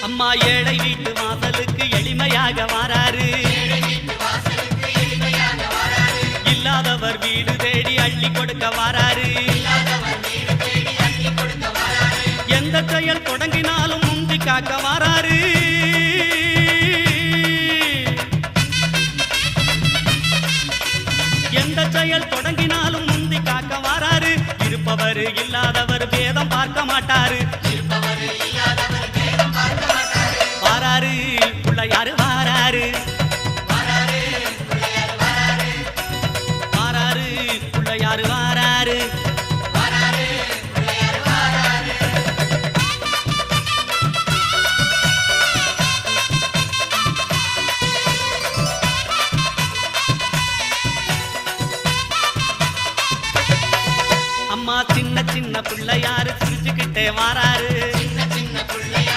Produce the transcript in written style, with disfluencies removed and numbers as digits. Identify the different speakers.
Speaker 1: அம்மா ஏழை வீட்டு வாசலுக்கு எளிமையாக வாராரு. இல்லாதவர் வீடு தேடி அள்ளி கொடுக்க வாராரு. எந்த செயல் தொடங்கினாலும் முந்தி காக்க வாராரு. எந்த செயல் தொடங்கினாலும் முந்தி காக்க வாராரு. இருப்பவர் இல்லாதவர் பேதம் பார்க்க மாட்டாரு. வாராரு பிள்ளையாரு வாராரு. வாராரு பிள்ளையாரு வாராரு. அம்மா சின்ன சின்ன பிள்ளையாரு சிரிச்சுக்கிட்டே வாரா.